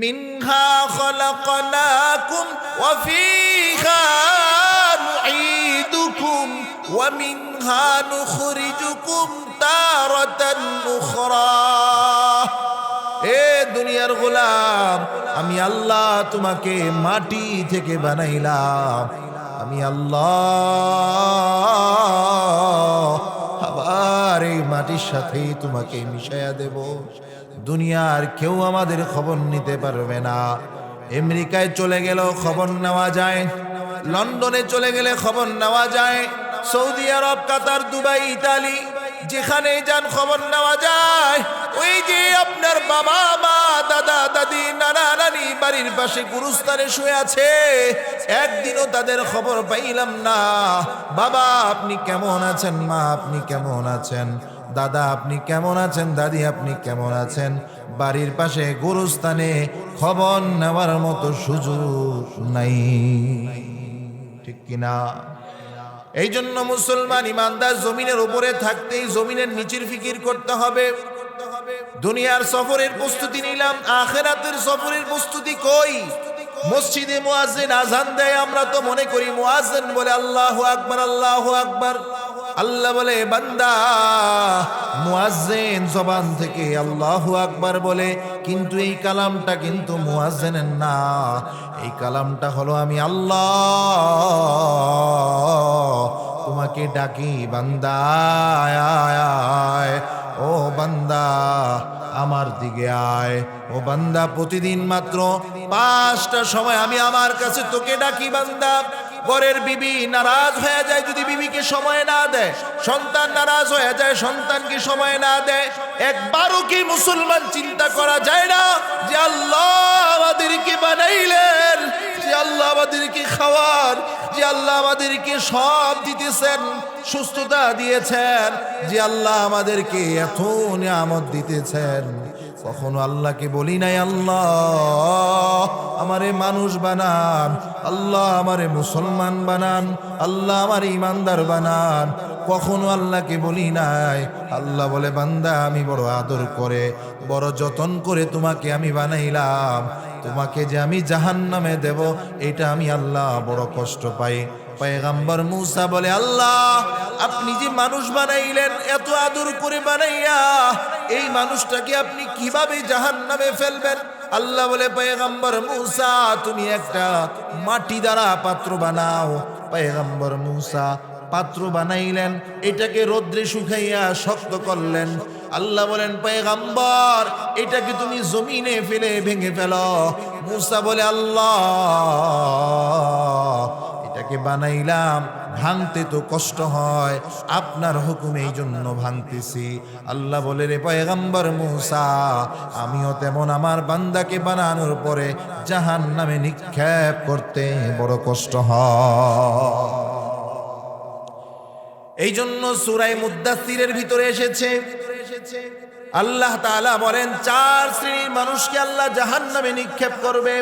মিনহা খলাকনাকুম ওয়া ফীহা নুঈদুকুম ওয়া মিনহা নুখরিজুকুম তারাতান উখরা। এ দুনিয়ার গোলাম, আমি আল্লাহ তোমাকে মাটি থেকে বানাইলাম, আমি আল্লাহ আবার এই মাটির সাথেই তোমাকে মিশাইয়া দেব। দুনিয়ার কেউ আমাদের খবর নিতে পারবে না। আমেরিকায় চলে গেল খবর নেওয়া যায়, লন্ডনে চলে গেলে খবর নেওয়া যায়, সৌদি আরব, কাতার, দুবাই, ইতালি, যেখানেই যান খবর নেওয়া যায়। ওই যে আপনার বাবা মা, দাদা দাদি, নানা নানি বাড়ির পাশে গুরুস্থানে শুয়ে আছে, একদিনও তাদের খবর পাইলাম না। বাবা আপনি কেমন আছেন, মা আপনি কেমন আছেন, দাদা আপনি কেমন আছেন, দাদি আপনি কেমন আছেন, বাড়ির পাশে গুরুস্থানে খবর নেওয়ার মতো সুযোগ নাই, ঠিক কিনা? এই জন্য মুসলমান ইমানদার জমিনের উপরে থাকতেই জমিনের নিচের ফিকির করতে হবে। দুনিয়ার সফরের প্রস্তুতি নিলাম, আখিরাতের সফরের প্রস্তুতি কই? মসজিদে মুয়াজ্জিন আজান দেয়, আমরা তো মনে করি মুয়াজ্জিন বলে আল্লাহু আকবার, আল্লাহু আকবার। আল্লাহ বলে বান্দা, মুয়াজ্জিন জবান থেকে আল্লাহু আকবার বলে, কিন্তু এই কালামটা কিন্তু মুয়াজ্জিনের না, এই কালামটা হলো আমি আল্লাহ তোমাকে ডাকি, বান্দা আয় আয়, ও বান্দা আমার দিকে আয়, ও বান্দা প্রতিদিন মাত্র 5টা সময় আমি আমার কাছে তোকে ডাকি বান্দা। ঘরের বিবি নারাজ হয়ে যায় যদি বিবিকে সময় না দেয়, সন্তান নারাজ হয়ে যায় সন্তানকে সময় না দেয়। একবারও কি মুসলমান চিন্তা করা যায় না যে আল্লাহ আমাদেরকে বানাইলেন, যে আল্লাহ আমাদেরকে খাওয়ার, যে আল্লাহ আমাদেরকে সব দিতেছেন, সুস্থতা দিয়েছেন, যে আল্লাহ আমাদেরকে এত নিয়ামত দিতেছেন, কখনো আল্লাহকে বলি নাই আল্লাহ আমারে মানুষ বানান, আল্লাহ আমারে মুসলমান বানান, আল্লাহ আমার ইমানদার বানান? কখনো আল্লাহকে বলি নাই। আল্লাহ বলে বান্দা আমি বড় আদর করে, বড় যতন করে তোমাকে আমি বানাইলাম, তোমাকে যে আমি জাহান্নামে দেব এটা আমি আল্লাহ বড় কষ্ট পাই। পয়গম্বর মূসা বলে আল্লাহ আপনি যে মানুষ বানাইলেন, এত আদর করে বানাইয়া এই মানুষটাকে আপনি কিভাবে জাহান্নামে ফেলবেন? আল্লাহ বলে পয়গম্বর মূসা তুমি একটা মাটি দ্বারা পাত্র বানাও। পয়গম্বর মূসা পাত্র বানাইলেন, এটাকে রোদ্রে শুকাইয়া শক্ত করলেন। আল্লাহ বলেন পয়গম্বর এটাকে তুমি জমিনে ফেলে ভেঙে ফেলো। মূসা বলে আল্লাহ এটাকে বানাইলাম, ভাঙতে তো কষ্ট হয়, আপনার হুকুমে এই জন্য ভাঙতেছি। আল্লাহ বলে রে পয়গম্বর মূসা আমিও তেমন আমার বান্দাকে বানানোর পরে জাহান্নামে নিক্ষেপ করতে বড় কষ্ট হয়। এই জন্য সূরা মুদ্দাসসিরের ভিতরে এসেছে আল্লাহ তাআলা বলেন 4 শ্রেণীর মানুষকে আল্লাহ জাহান্নামে নিক্ষেপ করবে।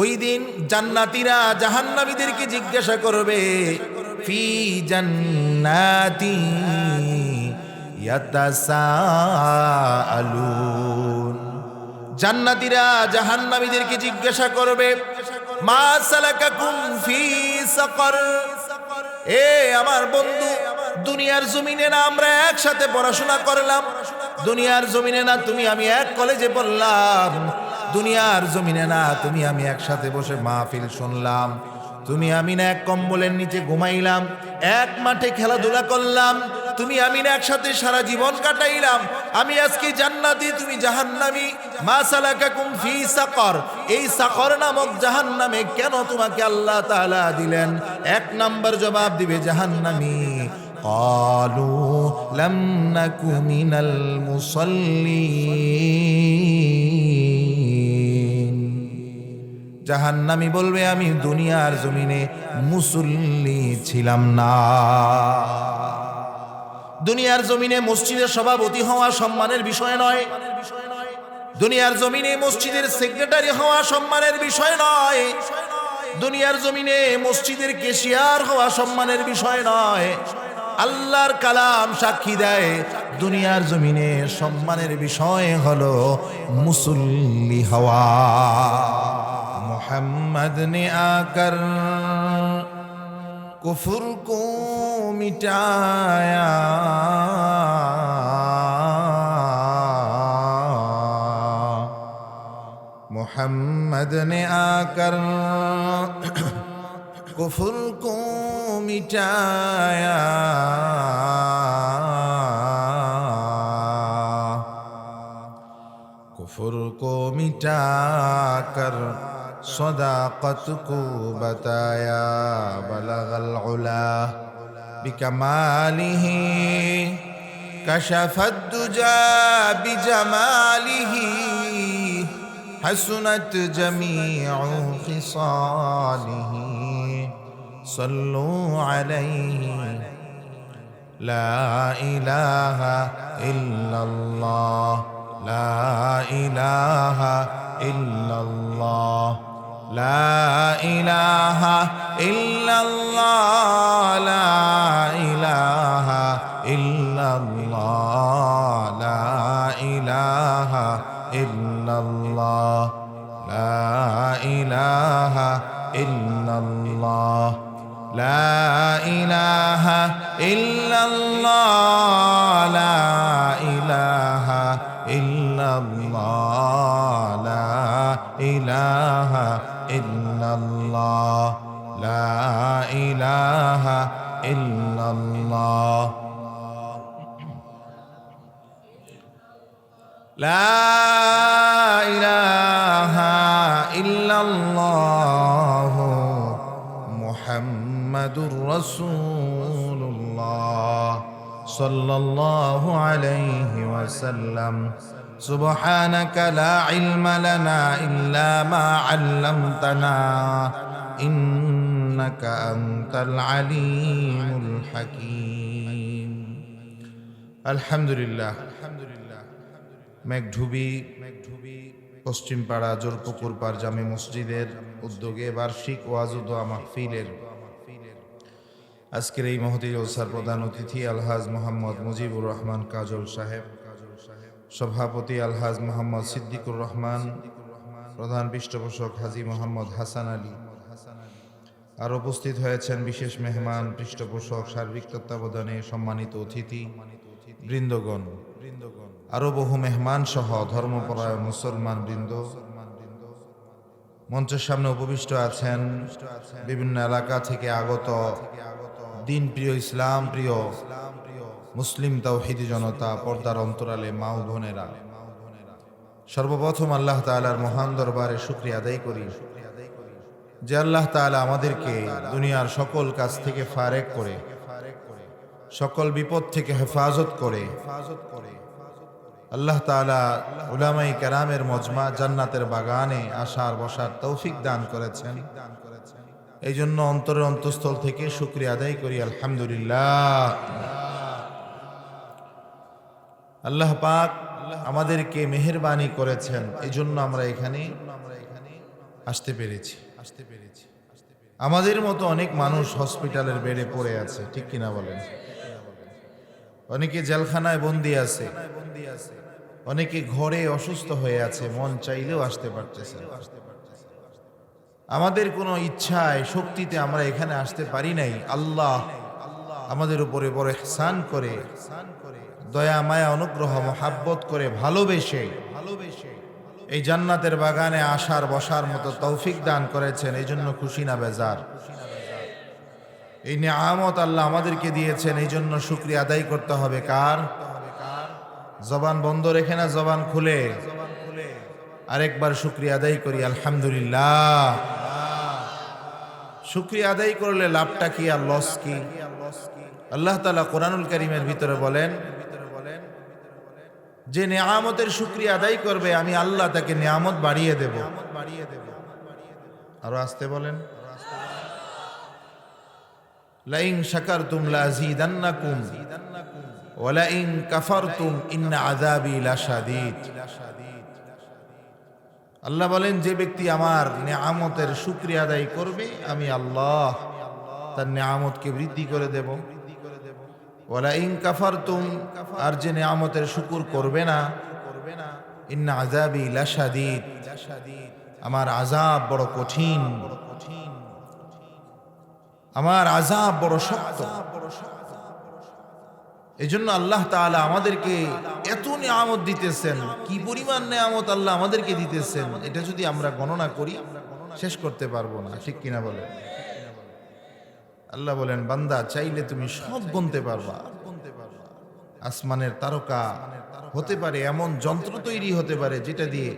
ওই দিন জান্নাতীরা জাহান্নামীদেরকে জিজ্ঞাসা করবে ফি জান্নাতি ইয়াতাসাআলুন। জান্নাতীরা জাহান্নামীদেরকে জিজ্ঞাসা করবে মা সালাকাকুম ফি সাকার। এ আমার বন্ধু, দুনিয়ার জমিনে না আমরা একসাথে পড়াশোনা করলাম, দুনিয়ার জমিনে না তুমি আমি এক কলেজে পড়লাম, দুনিয়ার জমিনে না তুমি আমি একসাথে বসে মাহফিল শুনলাম, তুমি আমি না এক কম্বলের নিচে ঘুমাইলাম, এক মাঠে খেলাধুলা করলাম, তুমি আমি না একসাথে সারা জীবন কাটাইলাম। আমি আজকে জান্নাতি তুমি জাহান্নামী। মা সালাকাকুম ফি সাকার, এই সাকার নামক জাহান্নামে কেন তোমাকে আল্লাহ তাআলা দিলেন? 1 নাম্বার জবাব দিবে জাহান্নামী ক্বালু লাম নাকু মিনাল মুসাল্লিন। জাহান্নামী বলবে আমি দুনিয়ার জমিনে মুসল্লি ছিলাম না। দুনিয়ার জমিনে মসজিদের সভাপতি হওয়া সম্মানের বিষয় নয়, দুনিয়ার জমিনে মসজিদের সেক্রেটারি হওয়া সম্মানের বিষয় নয়, দুনিয়ার জমিনে মসজিদের ক্যাশিয়ার হওয়া সম্মানের বিষয় নয়। আল্লাহর কালাম সাক্ষী দেয় দুনিয়ার জমিনে সম্মানের বিষয় হলো মুসল্লি হওয়া। মোহাম্মদ নে আকর কুফর কো মিটায়া, मोहम्मद ने आकर कुफर को मिटाया, कुफर को मिटाकर सदाकत को बताया। बलगल उला बिकमालिही कशफत दुजा बिजमालिही, हसनत जमीउ खिसालिही, सल्लू अलैहि। ला इलाहा इल्लल्लाह, ला इलाहा इल्लल्लाह, ला इलाहा इल्लल्लाह, ला इलाहा इल्लल्लाह, ला इलाहा इल्लल्लाह, ला इलाहा इल्लल्लाह, ला इलाहा इल्लल्लाह, ला इलाहा इल्लल्लाह, ला इलाहा इल्लल्लाह, ला इलाहा इल्लल्लाह, ला इलाहा इल्लल्लाह, मुहम्मदुर रसूलुल्लाह सल्लल्लाहु अलैहि वसल्लम। सुब्हानक ला इल्म लना इल्ला मा अल्लमतना, इन्नका अंतल अलीमुल हकीम। अल्हम्दुलिल्लाह। মেঘঢুবি পশ্চিমপাড়া জোরপুকুরপাড় জামে মসজিদের উদ্যোগে বার্ষিক ওয়াজ ও দোয়া মাহফিলের আজকের এই মহতী জলসার প্রধান অতিথি আলহাজ মোহাম্মদ মুজিবুর রহমান কাজল সাহেব, সভাপতি আলহাজ মোহাম্মদ সিদ্দিকুর রহমান, প্রধান পৃষ্ঠপোষক হাজী মোহাম্মদ হাসান আলী, আর উপস্থিত হয়েছেন বিশেষ মেহমান, পৃষ্ঠপোষক, সার্বিক তত্ত্বাবধানে সম্মানিত অতিথি বৃন্দগণ, আরো বহু মেহমান সহ ধর্মপরায়ণ মুসলমান বৃন্দ। মঞ্চের সামনে উপবিষ্ট আছেন বিভিন্ন এলাকা থেকে আগত দিন প্রিয়, ইসলাম প্রিয় মুসলিম তাওহীদি জনতা, পর্দার অন্তরালে মা ও বোনেরা। সর্বপ্রথম আল্লাহ তাআলার মহান দরবারে শুকরিয়া আদায় করি যে আল্লাহ তাআলা আমাদেরকে দুনিয়ার সকল কাজ থেকে ফারেক করে, সকল বিপদ থেকে হেফাজত করে আল্লাহ তাআলা উলামায়ে কেরামের মজমা জান্নাতের বাগানে আসার বসার তৌফিক দান করেছেন। এই জন্য অন্তরের অন্তঃস্থল থেকে শুকরিয়া আদায় করি আলহামদুলিল্লাহ। আল্লাহ পাক আমাদেরকে মেহেরবানি করেছেন, এই জন্য আমরা এখানে আসতে পেরেছি। আমাদের মতো অনেক মানুষ হসপিটালের বেডে পড়ে আছে, ঠিক কিনা বলেন? অনেকে জেলখানায় বন্দী আছে, অনেকে ঘরে অসুস্থ হয়ে আছে, মন চাইলেও আসতে পারতেছে না। আমাদের কোনো ইচ্ছায় শক্তিতে আমরা এখানে আসতে পারি নাই। আল্লাহ আমাদের উপরে বড় ইহসান করে, দয়া মায়া অনুগ্রহ মহাব্বত করে, ভালোবেসে এই জান্নাতের বাগানে আসার বসার মতো তৌফিক দান করেছেন। এই জন্য খুশি না বেজার? এই নিয়ামত আল্লাহ আমাদেরকে দিয়েছেন, এই জন্য শুকরিয়া আদায় করতে হবে। কার? জবান বন্ধ রেখে না, জবান খুলে আরেকবার শুকরিয়া আদায় করি আলহামদুলিল্লাহ। শুকরিয়া আদায় করলে লাভটা কি আর লস কি? আল্লাহ তাআলা কোরআনুল কারীমের ভিতরে বলেন, যে নিয়ামতের শুকরিয়া আদায় করবে আমি আল্লাহ তাকে নিয়ামত বাড়িয়ে দেব। আরো আসতে বলেন, লাইন শাকারতুম লাযীদান্নাকুম ওয়া লাইন কাফারতুম ইন্না আযাবি লাশাদীদ। আল্লাহ বলেন, যে ব্যক্তি আমার নিয়ামতের শুকরিয়া আদায় করবে আমি আল্লাহ তার নিয়ামতকে বৃদ্ধি করে দেব। ওয়ালা ইন কাফারতুম, আর যে নিয়ামতের শুকর করবে না, ইন্না আযাবি লাশাদীদ, আমার আযাব বড় কঠিন, আমার আযাব বড় শক্ত। এজন্য আল্লাহ তাআলা আমাদেরকে এত নিয়ামত দিতেছেন, কি পরিমাণ নিয়ামত আল্লাহ আমাদেরকে দিতেছেন, এটা যদি আমরা গণনা করি শেষ করতে পারবো না, ঠিক কিনা বলেন? আল্লাহ বলেন, বান্দা চাইলে তুমি সব গুনতে পারবা। আসমানের তারকা হতে পারে, এমন যন্ত্র তৈরি হতে পারে যেটা দিয়ে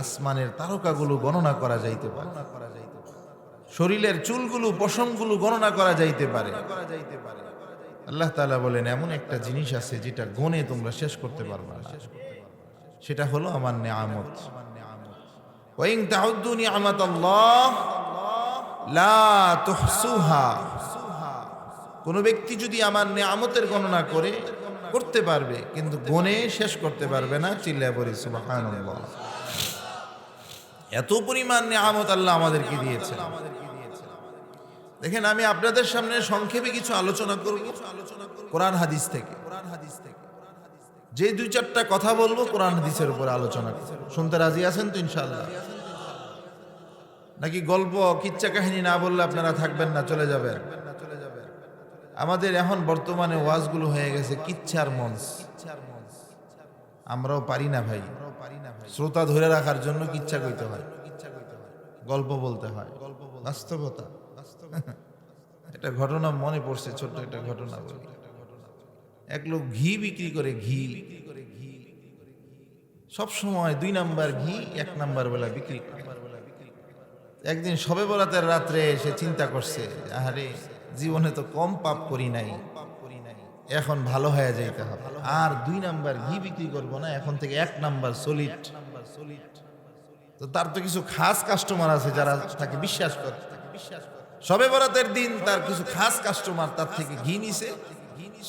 আসমানের তারকাগুলো গণনা করা যাইতে পারে, শরীরের চুলগুলো পশমগুলো গণনা করা যাইতে পারে। আল্লাহ তাআলা বলেন, এমন একটা জিনিস আছে যেটা গুণে তোমরা শেষ করতে পারবে না, সেটা হলো আমার নিয়ামত। ওয়া ইন তাউদ্দু নি'মাতাল্লাহ লা তুহসুহা, কোন ব্যক্তি যদি আমার নিয়ামতের গণনা করতে পারবে কিন্তু গুণে শেষ করতে পারবে না। চিল্লায় বলি সুবহানাল্লাহ। এত পরিমাণ নিয়ামত আল্লাহ আমাদেরকে দিয়েছেন। দেখেন, আমি আপনাদের সামনে সংক্ষেপে কিছু আলোচনা করব কোরআন হাদিস থেকে। যে দুই চারটা কথা বলবো কোরআন হাদিসের উপর আলোচনা করব। শুনতে রাজি আছেন তো ইনশাআল্লাহ? নাকি গল্প কিচ্ছা কাহিনী না বললে আপনারা থাকবেন না, চলে যাবেন? আমাদের এখন বর্তমানে ওয়াজগুলো হয়ে গেছে কিচ্ছার মঞ্চ। আমরাও পারি না ভাই, শ্রোতা ধরে রাখার জন্য কিচ্ছা কইতে হয়, গল্প বলতে হয়, বাস্তবতা। একটা ঘটনা মনে পড়ছে, ছোট্ট একটা ঘটনা বলি। এক লোক ঘি বিক্রি করে, ঘি সব সময় 2 নাম্বার ঘি 1 নাম্বার বেলা বিক্রি করে। একদিন শবে বরাতের রাত্রে সে চিন্তা করছে, আরে জীবনে তো কম পাপ করি নাই, এখন ভালো হয়ে যাইতে হবে, আর 2 নাম্বার ঘি বিক্রি করব না, এখন থেকে 1 নাম্বার সলিড। তো তার তো কিছু খাস কাস্টমার আছে যারা তাকে বিশ্বাস করে। শবে বরাতের দিন তার কিছু খাস কাস্টমার তার থেকে ঘি নিছে,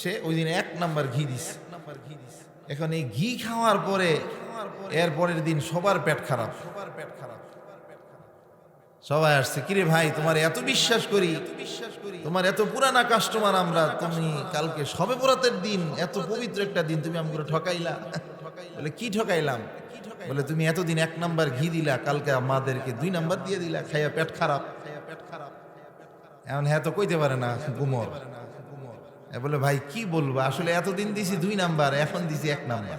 সে ওই দিন 1 নাম্বার ঘি দিছে। এখন এই ঘি খাওয়ার পরে এর পরের দিন সবার পেট খারাপ। সবাই আসছে, কিরে ভাই তোমার এত বিশ্বাস করি, তোমার এত পুরানা কাস্টমার আমরা, তুমি কালকে শবে বরাতের দিন, এত পবিত্র একটা দিন, তুমি আমাকে ঠকাইলা। বলে, কি ঠকাইলাম? বলে, তুমি এতদিন 1 নাম্বার ঘি দিলা, কালকে আমাদেরকে 2 নাম্বার দিয়ে দিলা, খাইয়া পেট খারাপ। এখন হ্যাঁ তো কইতে পারে না, গুমর। বলে, ভাই কি বলবো, আসলে এতদিন দিছি 2 নাম্বার, এখন দিছি 1 নাম্বার।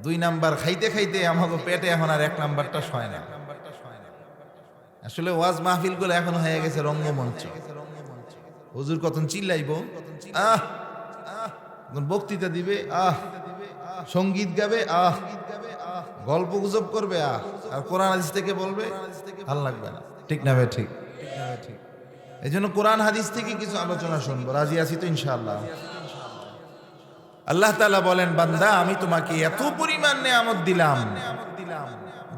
2 নাম্বার খাইতে খাইতে আমাকে পেটে এখন আর 1 নাম্বারটা সয় না। আসলে ওয়াজ মাহফিল গুলো এখন হয়ে গেছে রঙ্গমঞ্চ। হুজুর কতন চিল্লাইব, বক্তৃতা দিবে, সঙ্গীত গাবে, গল্প গুজব করবে, আর কোরআন হাদিস থেকে বলবে, ভালো লাগবে না। ঠিক না ভাই? ঠিক। এই জন্য কোরআন হাদিস থেকে কিছু আলোচনা শুনবো। রাজি আছি তো ইনশাআল্লাহ? আল্লাহ তাআলা বলেন, বান্দা আমি তোমাকে এত পরিমাণ নিয়ামত দিলাম,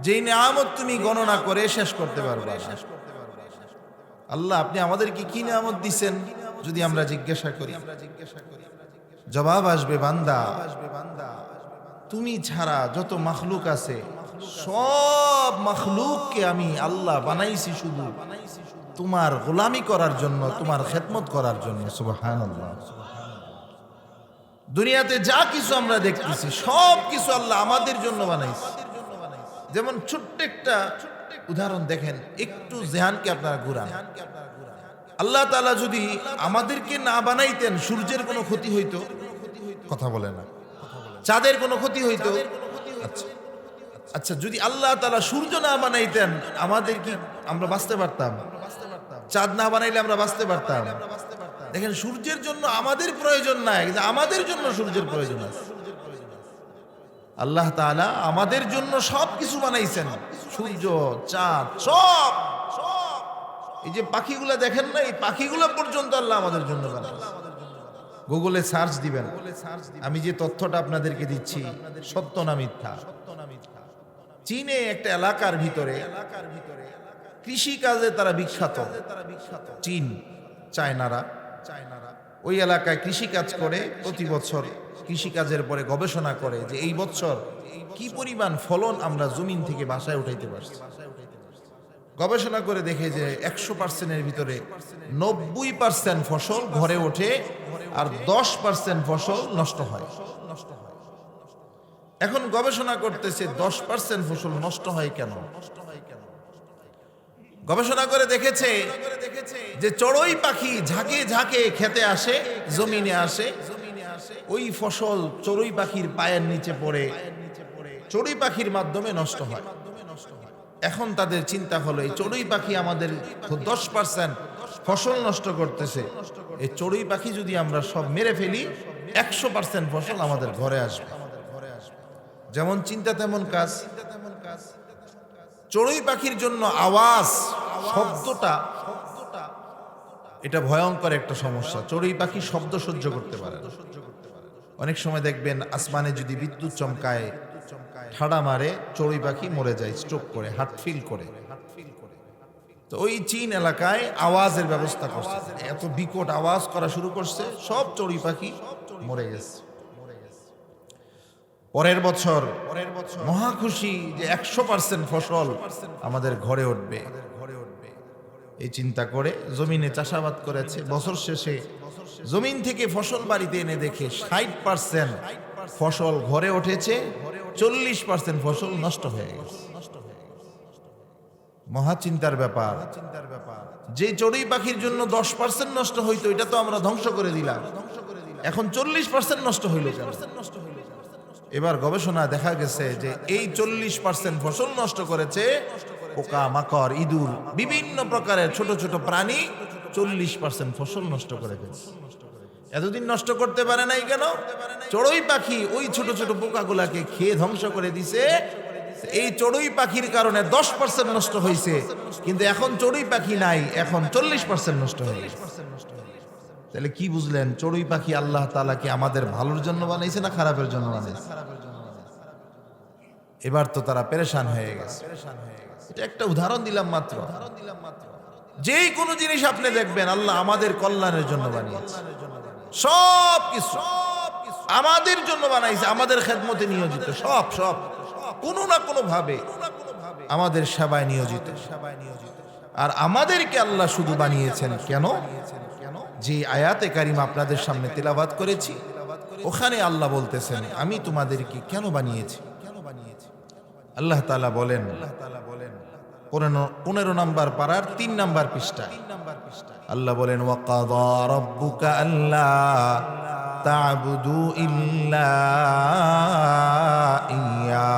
যেই নিয়ামত তুমি গণনা করে শেষ করতে পারবে না। আল্লাহ আপনি আমাদেরকে কি নিয়ামত দিছেন যদি আমরা জিজ্ঞাসা করি, জবাব আসবে, বান্দা তুমি ছাড়া যত মাখলুক আছে সব মাখলুককে আমি আল্লাহ বানাইছি শুধু তোমার গোলামি করার জন্য, তোমার খেদমত করার জন্য। সুবহানাল্লাহ। দুনিয়াতে যা কিছু আমরা দেখতেছি সব কিছু আল্লাহ আমাদের জন্য বানাইছে। যেমন ছোট্ট একটা উদাহরণ দেখেন, একটু জেহানকে আপনারা ঘুরান। আল্লাহ তাআলা যদি আমাদেরকে না বানাইতেন, সূর্যের কোনো ক্ষতি হইতো? কথা বলে না। চাঁদের কোনো ক্ষতি হইতো? আচ্ছা, যদি আল্লাহ তাআলা সূর্য না বানাইতেন, আমাদের কি আমরা বাঁচতে পারতাম? চাঁদ না বানাইলে আমরা বাঁচতে পারতাম? দেখেন, সূর্যের জন্য আমাদের প্রয়োজন নাই, কিন্তু আমাদের জন্য সূর্যের প্রয়োজন আছে। আল্লাহ তাআলা আমাদের জন্য সব কিছু বানাইছেন, সূর্য, চাঁদ, সব। এই যে পাখিগুলা দেখেন না, এই পাখিগুলা পর্যন্ত আল্লাহ আমাদের জন্য বানাইছে। গুগলে সার্চ দিবেন, আমি যে তথ্যটা আপনাদেরকে দিচ্ছি সত্য না মিথ্যা। চীনে একটা এলাকার ভিতরে কৃষি কাজে তারা বিখ্যাত। চীন, চায়নারা ওই এলাকায় কৃষি কাজ করে, প্রতি বছর কৃষি কাজের পরে গবেষণা করে যে এই বছর কি পরিমাণ ফলন আমরা জমিন থেকে বাসায় উঠাইতে পারছি। গবেষণা করে দেখে যে 100%-এর ভিতরে 90% ফসল ঘরে ওঠে আর 10% ফসল নষ্ট হয়। এখন গবেষণা করতেছে 10% ফসল নষ্ট হয় কেন? গবেষণা করে দেখেছে যে চড়ুই পাখি ঝাঁকে ঝাঁকে খেতে আসে, জমিনে আসে, ওই ফসল চড়ুই পাখির পায়ের নিচে পড়ে চড়ুই পাখির মাধ্যমে নষ্ট হয়। এখন তাদের চিন্তা হলো এই চড়ুই পাখি আমাদের 10% ফসল নষ্ট করতেছে, এই চড়ুই পাখি যদি আমরা সব মেরে ফেলি 100% ফসল আমাদের ঘরে আসবে। যেমন চিন্তা তেমন কাজ। চড়ুই পাখির জন্য আওয়াজ, শব্দটা এটা ভয়ঙ্কর একটা সমস্যা। চড়ুই পাখি শব্দ সহ্য করতে পারে না। অনেক সময় দেখবেন আসমানে যদি বিদ্যুৎ চমকায়, ঠাডা মারে, চড়ুই পাখি মরে যায় স্ট্রোক করে, হার্ট ফেল করে। তো ওই চীন এলাকায় আওয়াজের ব্যবস্থা করছে, এত বিকট আওয়াজ করা শুরু করছে, সব চড়ুই পাখি মরে গেছে। পরের বছর মহা খুশি যে 100% ফসল আমাদের ঘরে উঠবে। এই চিন্তা করে জমিনে চাষাবাদ করেছে। বছর শেষে জমিন থেকে ফসল বাড়িতে এনে দেখে 60% ফসল ঘরে উঠেছে, 40% ফসল নষ্ট হয়ে গেছে। মহা চিন্তার ব্যাপার। যে চড়ুই পাখির জন্য 10% নষ্ট হইতো, এটা তো আমরা ধ্বংস করে দিলাম, এখন 40% নষ্ট হইল কেন? এবার গবেষণা দেখা গেছে যে এই 40% ফসল নষ্ট করেছে পোকা মাকড়, ইঁদুর, বিভিন্ন প্রকারের ছোট ছোট প্রাণী 40% ফসল নষ্ট করে ফেলছে। এতদিন নষ্ট করতে পারে নাই কেন? চড়ুই পাখি ওই ছোট ছোট পোকাগুলাকে খেয়ে ধ্বংস করে দিছে। এই চড়ুই পাখির কারণে 10% নষ্ট হয়েছে, কিন্তু এখন চড়ুই পাখি নাই, এখন 40% নষ্ট হয়ে গেছে। তাহলে কি বুঝলেন? চড়ুই পাখি আল্লাহ তাআলা কি আমাদের ভালোর জন্য বানাইছে না খারাপের জন্য বানাইছে? এবার তো তারা পেরেশান হয়ে গেছে। এটা একটা উদাহরণ দিলাম মাত্র। যে কোনো জিনিস আপনি দেখবেন আল্লাহ আমাদের কল্যাণের জন্য বানিয়েছে, সব কিছু আমাদের জন্য বানাইছে, আমাদের খেদমতে নিয়োজিত, সব সব কোনো না কোনো ভাবে আমাদের সেবায় নিয়োজিত। আর আমাদেরকে আল্লাহ শুধু বানিয়েছেন কেন? যে আয়াতে কারিমা আপনাদের সামনে তেলাওয়াত করেছি, ওখানে আল্লাহ বলতেছেন আমি তোমাদেরকে কেন বানিয়েছি। আল্লাহ তাআলা বলেন 15 নম্বর পারার 3 নম্বর পৃষ্ঠা, আল্লাহ বলেন ওয়াকাযা রাব্বুকা আল্লা তা'বুদু ইল্লা ইয়্যা।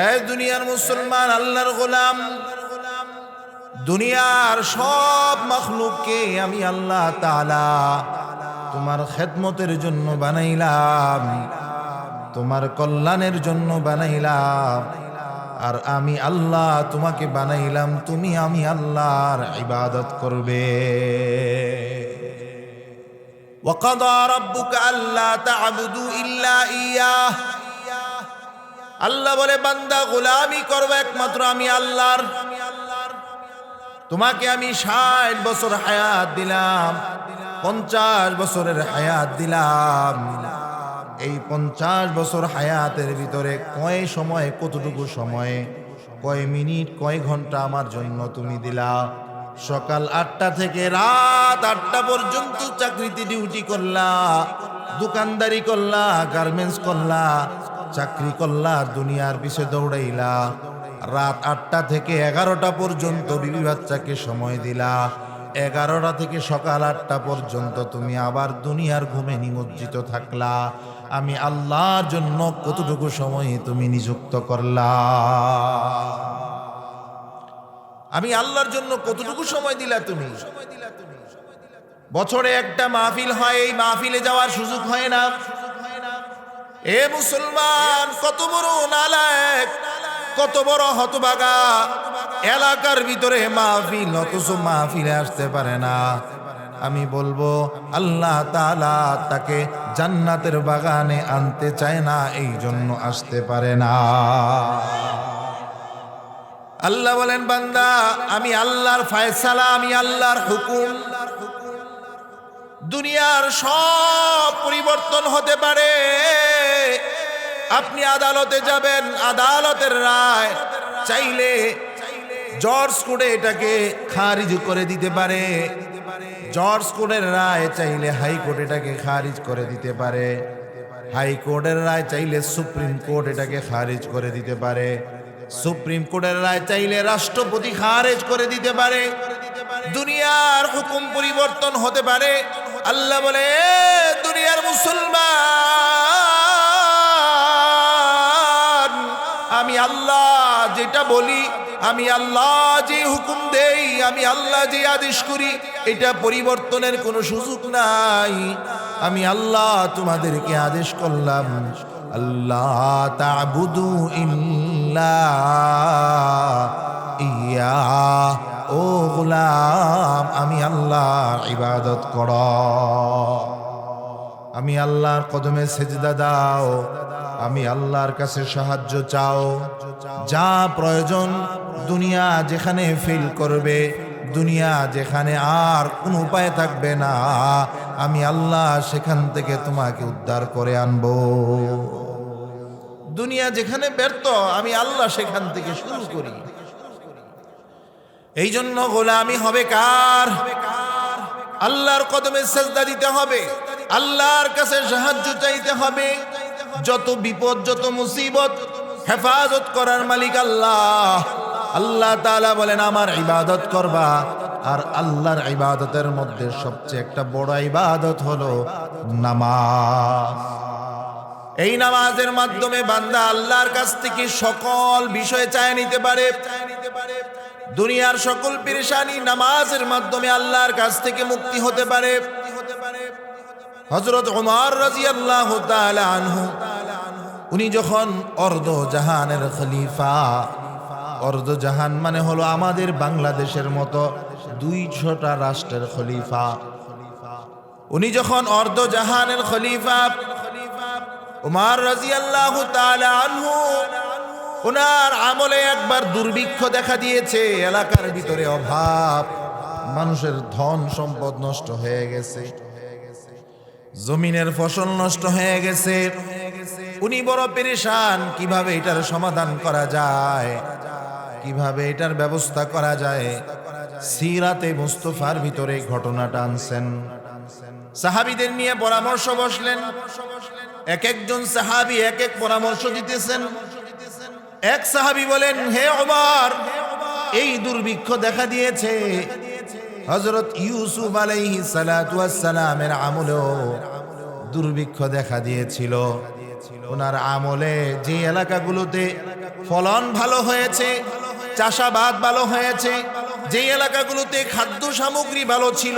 এই দুনিয়ার মুসলমান, আল্লাহর গোলাম, দুনিয়ার সব মাখলুককে আমি আল্লাহ তাআলা তোমার খেদমতের জন্য বানাইলাম, তোমার কল্যাণের জন্য বানাইলাম। আর আমি আল্লাহ তোমাকে বানাইলাম, তুমি আমি আল্লাহর ইবাদত করবে। ওয়াকাযা রাব্বুকা আল্লা তা'বুদু ইল্লা ইয়্যাহ। আল্লাহ বলে বান্দা গোলামি করবে একমাত্র আমি আল্লাহর। তোমাকে আমি 60 বছর হায়াত দিলাম, 50 বছরের হায়াত দিলাম। এই 50 বছর হায়াতের ভিতরে কয় সময়, কতটুকু সময়ে, কয় মিনিট, কয় ঘন্টা আমার জন্য তুমি দিলা? সকাল 8টা থেকে রাত 8টা পর্যন্ত চাকরিতে ডিউটি করলা, দোকানদারি করলা, গার্মেন্টস করলা, চাকরি করলা, দুনিয়ার পিছে দৌড়াইলা। রাত 8টা থেকে 11টা পর্যন্ত বিবি বাচ্চাকে সময় দিলা। 11টা থেকে সকাল 8টা পর্যন্ত তুমি আবার দুনিয়ার ঘুমে নিমজ্জিত থাকলা। আমি আল্লাহর জন্য কতটুকু সময় তুমি নিযুক্ত করলা? আমি আল্লাহর জন্য কতটুকু সময় দিলা তুমি? বছরে একটা মাহফিল হয়, এই মাহফিলে যাওয়ার সুযোগ হয় না। এ মুসলমান, কত বড় নালায়েক, কত বড় হতভাগা, এলাকার ভিতরে মাহফিল, অথচ মাহফিলে আসতে পারে না। আমি বলবো আল্লাহ তাআলা তাকে জান্নাতের বাগানে আনতে চায় না, এই জন্য আসতে পারে না। আল্লাহ বলেন বান্দা আমি আল্লাহর ফয়সালা, আমি আল্লাহর হুকুম। দুনিয়ার সব পরিবর্তন হতে পারে, আপনি আদালতে যাবেন, আদালতের রায় চাইলে জর্জ কোর্টে এটাকে খারিজ করে দিতে পারে, জর্জ কোর্টের রায় চাইলে হাইকোর্ট এটাকে খারিজ করে দিতে পারে, হাইকোর্টের রায় চাইলে সুপ্রিম কোর্ট এটাকে খারিজ করে দিতে পারে, সুপ্রিম কোর্টের রায় চাইলে রাষ্ট্রপতি খারিজ করে দিতে পারে। দুনিয়ার হুকুম পরিবর্তন হতে পারে। আল্লাহ বলে, দুনিয়ার মুসলমান, আমি আল্লাহ যেটা বলি, আমি আল্লাহ যে হুকুম দেই, আমি আল্লাহ যে আদেশ করি, এটা পরিবর্তনের কোনো সুযোগ নাই। আমি আল্লাহ তোমাদেরকে আদেশ করলাম, আল্লাহ তা'বুদু ইল্লা ইয়া, ও গোলাম আমি আল্লাহর ইবাদত করো, আমি আল্লাহর কদমে সেজদা দাও, আমি আল্লাহর কাছে সাহায্য চাও। যা প্রয়োজন দুনিয়া যেখানে ফিল করবে, দুনিয়া যেখানে আর কোনো উপায় থাকবে না, আমি আল্লাহ সেখান থেকে তোমাকে উদ্ধার করে আনবো। দুনিয়া যেখানে ব্যর্থ, আমি আল্লাহ সেখান থেকে শুরু করি। এই জন্য গোলামি হবে কার? আল্লাহর কদমে সেজদা দিতে হবে, আল্লাহর কাছে সাহায্য চাইতে হবে। যত বিপদ, যত মুসিবত, হেফাজত করার মালিক আল্লাহ। আল্লাহ তাআলা বলেন আমার ইবাদত করবা, আর আল্লাহর ইবাদতের মধ্যে সবচেয়ে একটা বড় ইবাদত হলো নামাজ। এই নামাজের মাধ্যমে বান্দা আল্লাহর কাছ থেকে সকল বিষয় চায় নিতে পারে। দুনিয়ার সকল পেরেশানি নামাজের মাধ্যমে আল্লাহর কাছ থেকে মুক্তি হতে পারে। হযরত ওমর রাদিয়াল্লাহু তাআলা আনহু, উনি যখন অর্ধ জাহানের খলিফা, অর্ধ জাহান মানে হলো আমাদের বাংলাদেশের মতো 200টা রাষ্ট্রের খলিফা, উনি যখন অর্ধ জাহানের খলিফা ওমর রাদিয়াল্লাহু তাআলা আনহু, ওনার আমলে একবার দুর্ভিক্ষ দেখা দিয়েছে। এলাকার ভিতরে অভাব, মানুষের ধন সম্পদ নষ্ট হয়ে গেছে, জমিনের ফসল নষ্ট হয়ে গেছে। উনি বড় পেরেশান, কিভাবে এটার সমাধান করা যায়, কিভাবে এটার ব্যবস্থা করা যায়। সিরাতে মুস্তাফার ভিতরে ঘটনাটা আনছেন, সাহাবীদের নিয়ে পরামর্শ বসলেন। এক একজন সাহাবী এক এক পরামর্শ দিতেছেন। এক সাহাবী বলেন, হে ওমর, এই দুর্ভিক্ষ দেখা দিয়েছে, হযরত ইউসুফ আলাইহিস সালাতু ওয়াস সালামের আমলেও দুর্ভিক্ষ দেখা দিয়েছিল। ওনার আমলে যে এলাকাগুলোতে ফলন ভালো হয়েছে, চাষাবাদ ভালো হয়েছে, যে এলাকাগুলোতে খাদ্য সামগ্রী ভালো ছিল,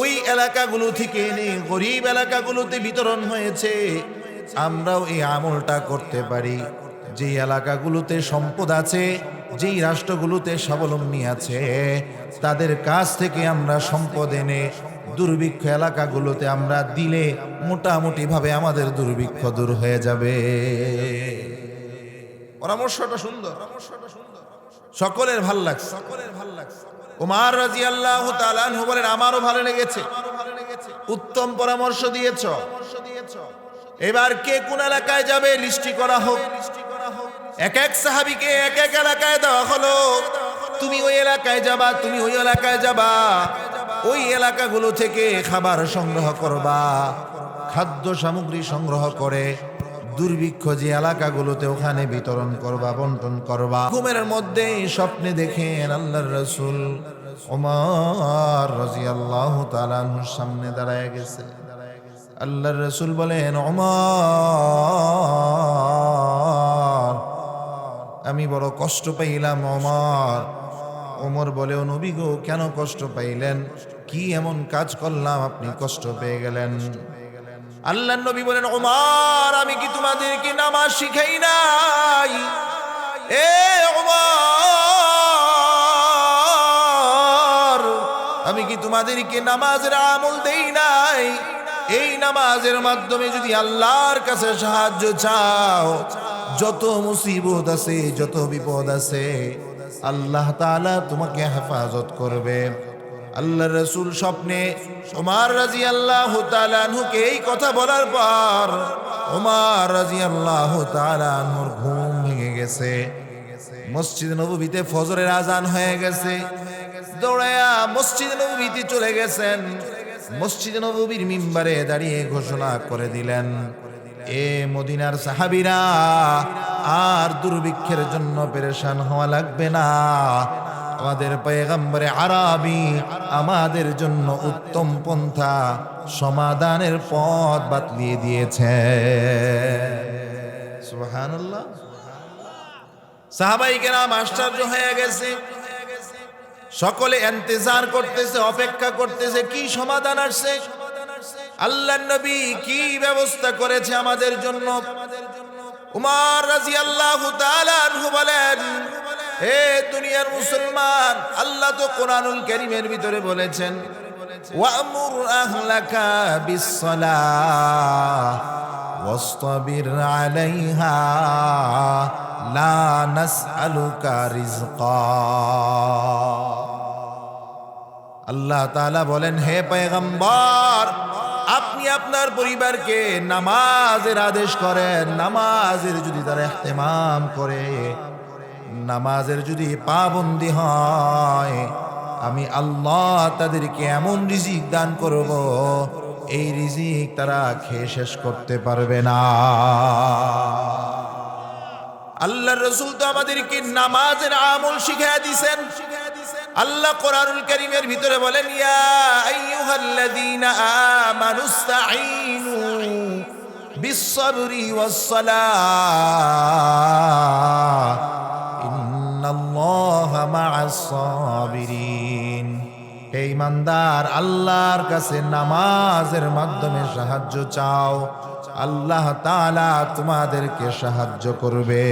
ওই এলাকাগুলো থেকে এনে গরিব এলাকাগুলোতে বিতরণ হয়েছে। আমরাও এই আমলটা করতে পারি। যে এলাকাগুলোতে সম্পদ আছে, যেই রাষ্ট্রগুলোতে স্বাবলম্বী আছে, তাদের কাছ থেকে আমরা সম্পদ এনে দুর্ভিক্ষ এলাকাগুলোতে আমরা দিলে মোটামুটি ভাবে আমাদের দুর্ভিক্ষ দূর হয়ে যাবে। পরামর্শটা সুন্দর, সকলের ভাল লাগছে। ওমর রাদিয়াল্লাহু তাআলা আনহু বলেন, আমারও ভালো লেগেছে, উত্তম পরামর্শ দিয়েছ। এবার কে কোন এলাকায় যাবে লিস্টি করা হোক। এক এক সাহাবীকে এক এক এলাকায় দেওয়া হলো, তুমি ওই এলাকায় যাবা, তুমি ওই এলাকায় যাবা, ওই এলাকাগুলো থেকে খাবার সংগ্রহ করবা, খাদ্য সামগ্রী সংগ্রহ করে দুর্ভিক্ষ যে এলাকাগুলোতে ওখানে বিতরণ করবা, বন্টন করবা। ঘুমের মধ্যে স্বপ্নে দেখেন আল্লাহর রাসূল ওমর রাদিয়াল্লাহু তাআলা আনহুর সামনে দাঁড়ায় গেছে। আল্লাহর রাসূল বলেন, ওমর, আমি বড় কষ্ট পাইলাম ওমর। ওমর বলে, ও নবী গো, কেন কষ্ট পাইলেন? কি এমন কাজ করলাম আপনি কষ্ট পেয়ে গেলেন? আল্লাহর নবী বলেন, ওমর, আমি কি তোমাদেরকে নামাজ শিখাই নাই? এ ওমর, আমি কি তোমাদেরকে নামাজের আমল দেই নাই? এই নামাজের মাধ্যমে যদি আল্লাহর কাছে সাহায্য চাও, যত মুসিবত আছে, যত বিপদ আছে, আল্লাহ তাআলা তোমাকে হেফাজত করবে। আল্লাহর রাসূল স্বপ্নে ওমর রাদিয়াল্লাহু তাআলা আনহুকে এই কথা বলার পর ওমর রাদিয়াল্লাহু তাআলা আনহুর ঘুম ভেঙে গেছে। মসজিদ নববীতে ফজরের আজান হয়ে গেছে। দৌড়ায়া মসজিদ নববীতে চলে গেছেন। মসজিদ নববীর মিম্বারে দাঁড়িয়ে ঘোষণা করে দিলেন, এ মদিনার সাহাবীরা, আর দুর্ভিক্ষের জন্য পেরেশান হওয়া লাগবে না। আমাদের পয়গম্বরে আরবি আমাদের জন্য উত্তম পন্থা সমাধানের পথ বাতলিয়ে দিয়েছে। সুবহানাল্লাহ। সাহাবায়ে কেরাম আশ্চর্য হয়ে গেছে। সকলে ইন্তজার করতেছে, অপেক্ষা করতেছে কি সমাধান আসছে, আল্লাহর নবী কি ব্যবস্থা করেছে আমাদের জন্য। উমর রাদিয়াল্লাহু তাআলা আনহু বলেন, হে দুনিয়ার মুসলমান, আল্লাহ তো কোরআনুল কারীমের ভিতরে বলেছেন, ওয়ামুর আহলাকা বিসসালাহ ওয়াসতাবির আলাইহা লা নাসআলুকা রিজকা। আল্লাহ তাআলা বলেন, হে পয়গম্বর, আপনি আপনার পরিবারকে নামাজের আদেশ করেন। নামাজের যদি তারা ইহতিমাম করে, নামাজের যদি পাবন্দি হয়, আমি আল্লাহ তাদেরকে এমন রিজিক দান করব, এই রিজিক তারা খেয়ে শেষ করতে পারবে না। আল্লাহর রাসূল তো আমাদেরকে নামাজের আমল শিখিয়ে দিয়েছেন। আল্লাহ কোরআনুল কারীমের ভিতরে বলেন, ইয়া আইয়ুহাল্লাযীনা আমানুস্তাঈনু বিস-সাবরি ওয়াস-সালাহ ইন্নাল্লাহা মা'আস-সাবিরিন। হে ঈমানদার, আল্লাহর কাছে নামাজের মাধ্যমে সাহায্য চাও, আল্লাহ তাআলা তোমাদেরকে সাহায্য করবে।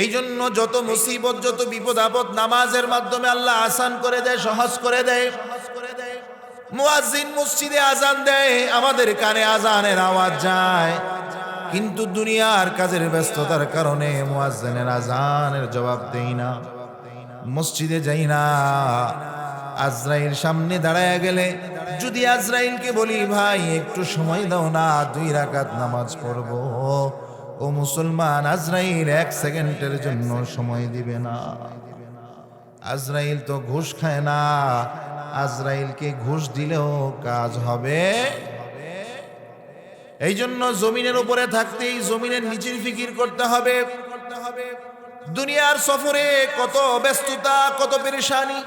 এই জন্য যত মুসিবত, যত বিপদ আপদ নামাজের মাধ্যমে আল্লাহ আসান করে দেয়, সহজ করে দেয়। মুয়াজ্জিন মসজিদে আজান দেয়, আমাদের কানে আজানের আওয়াজ যায়, কিন্তু দুনিয়ার কাজের ব্যস্ততার কারণে মুয়াজ্জিনের আজানের জবাব দেই না, মসজিদে যাই না। আজরাইল সামনে দাঁড়ায় গেলে যদি আজরাইলকে বলি, ভাই একটু সময় দাও না, 2 রাকাত নামাজ পড়বো, ও মুসলমান, আজরাইল 1 সেকেন্ডের জন্য সময় দিবে না। আজরাইল তো ঘুষ খায় না, আজরাইলকে ঘুষ দিলেও কাজ হবে। এই জন্য জমিনের উপরে থাকতেই জমিনের নিচের ফিকির করতে হবে। দুনিয়ার সফরে কত ব্যস্ততা, কত পেরেশানি।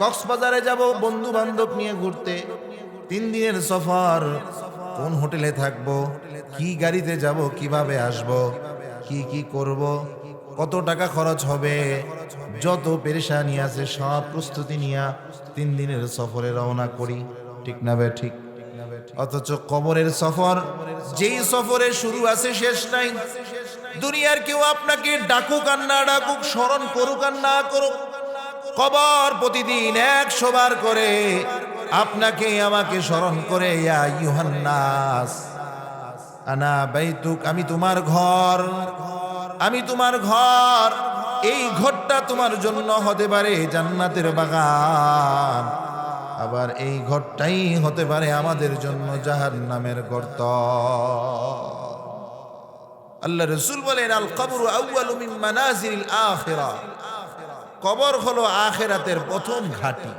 কক্সবাজারে যাব বন্ধু বান্ধব নিয়ে ঘুরতে, 3 দিনের সফর, কোন হোটেলে থাকবো, কি গাড়িতে যাব, কিভাবে আসব, কি করব, কত টাকা খরচ হবে, যত পেরেশানি আছে সব প্রস্তুতি নিয়ে 3 দিনের সফরে রওনা করি, ঠিক না বে ঠিক? অথচ কবরের সফর, যেই সফরে শুরু আছে শেষ নাই। দুনিয়ার কেউ আপনাকে ডাকুক আর না ডাকুক, স্মরণ করুক আর না করুক, কবর প্রতিদিন 100 বার করে আপনাকে আমাকে স্মরণ করে, ইয়া আইয়ুহান নাস আনা বাইতুক, আমি তোমার ঘর, আমি তোমার ঘর। এই ঘরটা তোমার জন্য হতে পারে জান্নাতের বাগান, আবার এই ঘরটাই হতে পারে আমাদের জন্য জাহান্নামের গর্ত। আল্লাহ রাসূল বলেন, আল কবরু আউয়ালু মিন মানাজিলিল আখিরা, কবর হলো আখিরাতের প্রথম ঘাঁটি।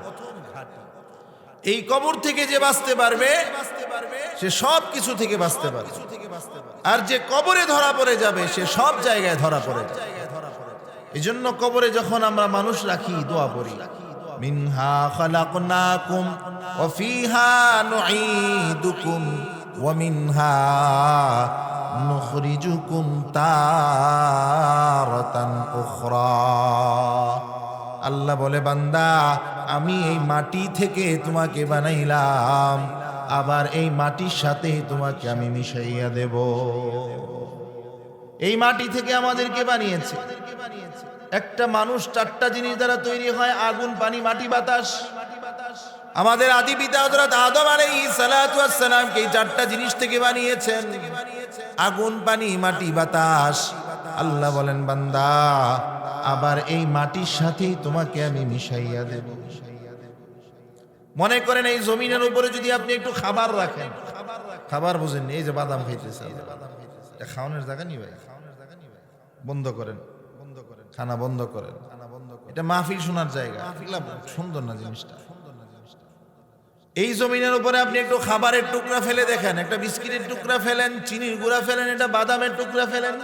এই কবর থেকে যে বাঁচতে পারবে সে সব কিছু থেকে বাঁচতে পারবে, আর যে কবরে ধরা পড়ে যাবে সে সব জায়গায় ধরা পড়ে যাবে। এই জন্য কবরে যখন আমরা মানুষ রাখি, দোয়া পড়ি, মিনহা খালাকনাকুম ওয়া ফিহা নুঈদুকুম ওয়া মিনহা নুখরিজুকুম তারাতান উখরা। আল্লাহ বলে, বান্দা, আমি এই মাটি থেকে তোমাকে বানাইলাম, আবার এই মাটির সাথে তোমাকে আমি মিশাইয়া দেব। এই মাটি থেকে আমাদেরকে বানিয়েছে। একটা মানুষ 4টা জিনিস দ্বারা তৈরি হয়, আগুন, পানি, মাটি, বাতাস। আমাদের আদি পিতা হযরত আদম আলাইহিস সালাতু ওয়াস সালামকে এই 4টা জিনিস থেকে বানিয়েছেন, আগুন, পানি, মাটি, বাতাস। আল্লাহ বলেন, বান্দা, আবার এই মাটির সাথেই তোমাকে আমি মিশাইয়া দেব। মনে করেন এই জমিনের উপরে যদি আপনি একটু খাবার রাখেন, খাবার বুঝেননি, এই যে বাদাম খাইতেছে, এটা খাওয়ানোর জায়গা নি ভাই, বন্ধ করেন, খানা বন্ধ করেন, এটা মাহফিল শোনার জায়গা, সুন্দর না জিনিসটা। এই জমিনের উপরে আপনি একটু খাবারের টুকরা ফেলে দেখেন, একটা বিস্কিটের টুকরা ফেলেন, চিনির গুঁড়া ফেলেন, এটা বাদামের টুকরা ফেলেন,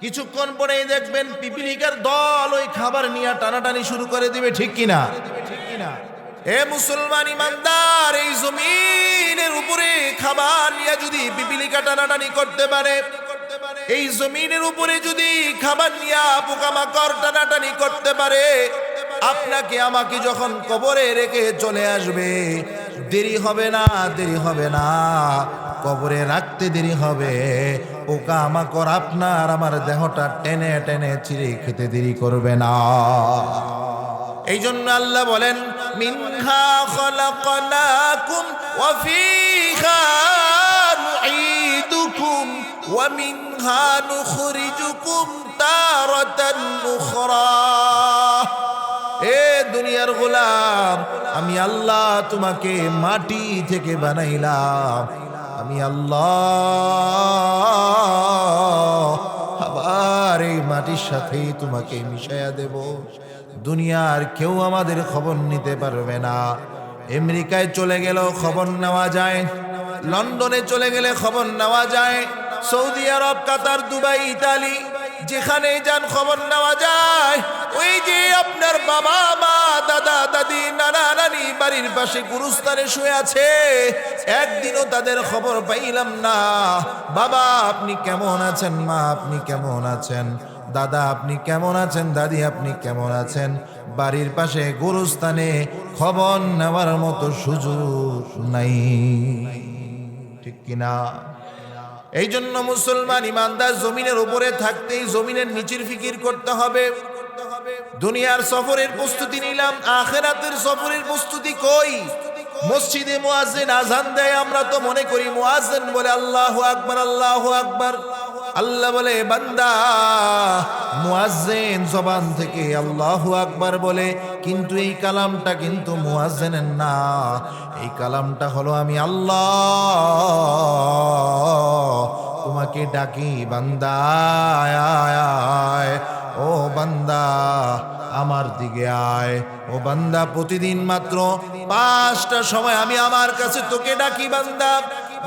কিছুক্ষণ পরেই দেখবেন পিপিলিকার দল ওই খাবার নিয়ে টানাটানি শুরু করে দিবে, ঠিক কিনা? এ মুসলমান ইমানদার, এই জমিনের উপরে খাবার নিয়ে যদি পিপিলিকা টানাটানি করতে পারে, এই জমিনের উপরে যদি খাবার নিয়ে পোকামাকড় টানাটানি করতে পারে, আপনাকে আমাকে যখন কবরে রেখে চলে আসবে, দেরি হবে না, দেরি হবে না, কবরে রাখতে দেরি হবে, পোকামাকড় আপনার আমার দেহটা টেনে টেনে চিরে খেতে দেরি করবে না। এই জন্য আল্লাহ বলেন, মিনহা খলাকনাকুম ওয়া ফিহা নুঈদুকুম ওয়া মিনহা নুখরিজুকুম তারাতান উখরা। এ দুনিয়ার গোলাম, আমি আল্লাহ তোমাকে মাটি থেকে বানাইলাম, আমি আল্লাহ আবার এই মাটির সাথেই তোমাকে মিশাইয়া দেব। দুনিয়ার কেউ আমাদের খবর নিতে পারবে না। আমেরিকায় চলে গেল খবর নেওয়া যায়, লন্ডনে চলে গেলে খবর নেওয়া যায়, সৌদি আরব, কাতার, দুবাই, ইতালি, যেখানে যান খবর নেওয়া যায়। ওই যে আপনার বাবা মা, দাদা দাদি, নানা নানি বাড়ির পাশে গুরুস্থানে শুয়ে আছে, একদিনও তাদের খবর পাইলাম না। বাবা আপনি কেমন আছেন, মা আপনি কেমন আছেন, দাদা আপনি কেমন আছেন, দাদি আপনি কেমন আছেন, বাড়ির পাশে গুরুস্থানে খবর নেওয়ার মতো সুযোগ নাই, ঠিক কিনা? এই জন্য মুসলমান ইমানদার জমিনের উপরে থাকতেই জমিনের নিচের ফিকির করতে হবে। দুনিয়ার সফরের প্রস্তুতি নিলাম, আখিরাতের সফরের প্রস্তুতি কই? মসজিদে মুয়াজ্জিন আযান দেয়, আমরা তো মনে করি মুয়াজ্জিন বলে আল্লাহু আকবার, আল্লাহু আকবার। আল্লাহ বলে, বান্দা মুয়াজ্জিন জবান থেকে আল্লাহু আকবার বলে, কিন্তু এই কালামটা কিন্তু মুয়াজ্জিনের না, এই কালামটা হলো আমি আল্লাহ তোমাকে ডাকি, বান্দা আয় আয়, ও বান্দা আমার দিকে আয়, ও বান্দা প্রতিদিন মাত্র 5টা সময় আমি আমার কাছে তোকে ডাকি বান্দা।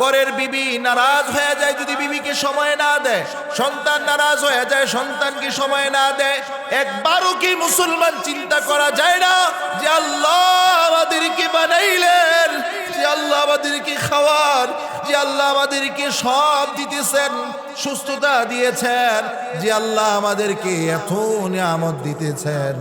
ঘরের বিবি নারাজ হয়ে যায় যদি বিবিকে সময় না দেয়, সন্তান নারাজ হয়ে যায় সন্তানকে সময় না দেয়, একবারও কি মুসলমান চিন্তা করা যায় না যে আল্লাহ আমাদেরকে বানাইলেন, যে আল্লাহ আমাদেরকে খাওয়ার, যে আল্লাহ আমাদেরকে সব দিতেছেন, সুস্থতা দিয়েছেন, যে আল্লাহ আমাদেরকে এত নিয়ামত দিতেছেন,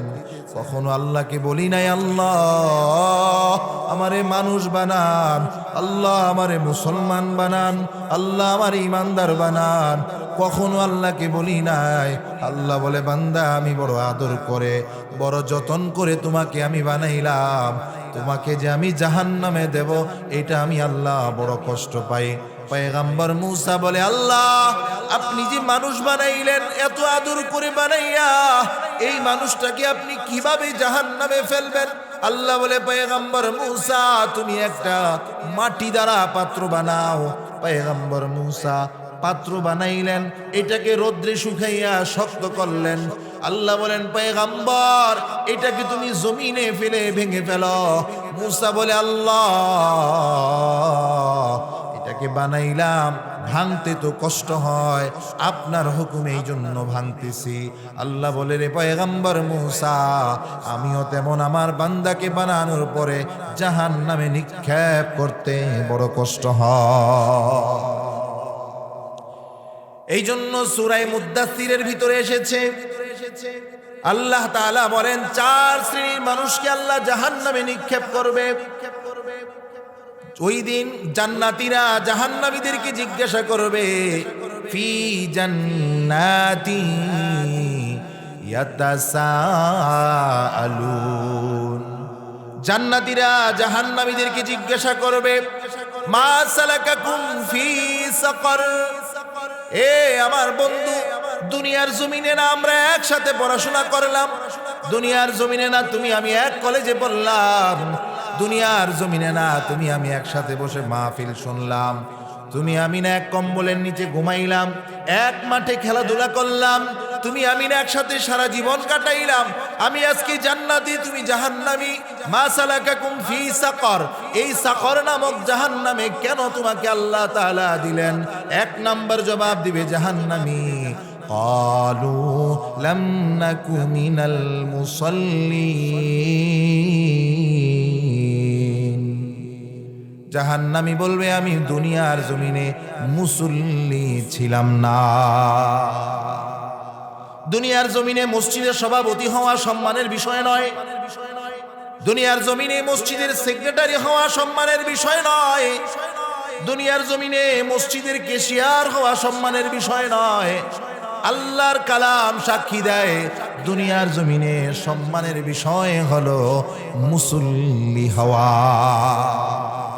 কখনো আল্লাহকে বলি নাই আল্লাহ আমারে মানুষ বানান, আল্লাহ আমারে মুসলমান বানান, আল্লাহ আমারে ইমানদার বানান? কখনো আল্লাহকে বলি নাই। আল্লাহ বলে, বান্দা আমি বড় আদর করে, বড় যতন করে তোমাকে আমি বানাইলাম, তোমাকে যে আমি জাহান্নামে দেব এটা আমি আল্লাহ বড় কষ্ট পাই। পয়গম্বর মূসা বলে, আল্লাহ আপনি যে মানুষ বানাইলেন, এত আদর করে বানাইয়া এই মানুষটাকে আপনি কিভাবে জাহান্নামে ফেলবেন? আল্লাহ বলে, পয়গম্বর মূসা তুমি একটা মাটি দ্বারা পাত্র বানাও। পয়গম্বর মূসা পাত্র বানাইলেন, এটাকে রোদ্রে শুকাইয়া শক্ত করলেন। আল্লাহ বলেন, পয়গম্বর এটাকে তুমি জমিনে ফেলে ভেঙে ফেলো। মূসা বলে, আল্লাহ এটাকে বানাইলাম, ভাঙতে তো কষ্ট হয়, আপনার হুকুমে এই জন্য ভাঙতেছি। আল্লাহ বলে, রে পয়গম্বর মূসা আমিও তেমন আমার বান্দাকে বানানোর পরে জাহান্নামে নিক্ষেপ করতে বড় কষ্ট হয়। এই জন্য সূরা মুদ্দাসসিরের ভিতরে এসেছে, আল্লাহ তাআলা বলেন 4 শ্রেণীর মানুষকে আল্লাহ জাহান্নামে নিক্ষেপ করবে। ওই দিন জান্নাতীরা জাহান্নামীদেরকে জিজ্ঞাসা করবে, ফি জান্নাতি ইয়াতাসাআলুন। জান্নাতীরা জাহান্নামীদেরকে জিজ্ঞাসা করবে, মা সালাকাকুম ফি সাকার। এ আমার বন্ধু, দুনিয়ার জমিনে না আমরা একসাথে পড়াশোনা করলাম, দুনিয়ার জমিনে না তুমি আমি এক কলেজে পড়লাম, দুনিয়ার জমিনে না তুমি আমি একসাথে বসে মাহফিল শুনলাম, তুমি আমি না এক কম্বলের নিচে ঘুমাইলাম, এক মাঠে খেলাধুলা করলাম, তুমি আমি না একসাথে সারা জীবন কাটাইলাম। আমি আজকে জান্নাতি, তুমি জাহান্নামী। মা সালাকাকুম ফি সাকর, এই সাকর নামক জাহান্নামে কেন তোমাকে আল্লাহ তাআলা দিলেন? এক নাম্বার জবাব দিবে জাহান্নামী, ক্বালু লাম নাকু মিনাল মুসাল্লিন। জাহান্নামী বলবে আমি দুনিয়ার জমিনে মুসল্লি ছিলাম না। দুনিয়ার জমিনে মসজিদের সভাপতি হওয়া সম্মানের বিষয় নয়, দুনিয়ার জমিনে মসজিদের সেক্রেটারি হওয়া সম্মানের বিষয় নয়, দুনিয়ার জমিনে মসজিদের ক্যাশিয়ার হওয়া সম্মানের বিষয় নয়। আল্লাহর কালাম সাক্ষী দেয় দুনিয়ার জমিনে সম্মানের বিষয় হলো মুসল্লি হওয়া।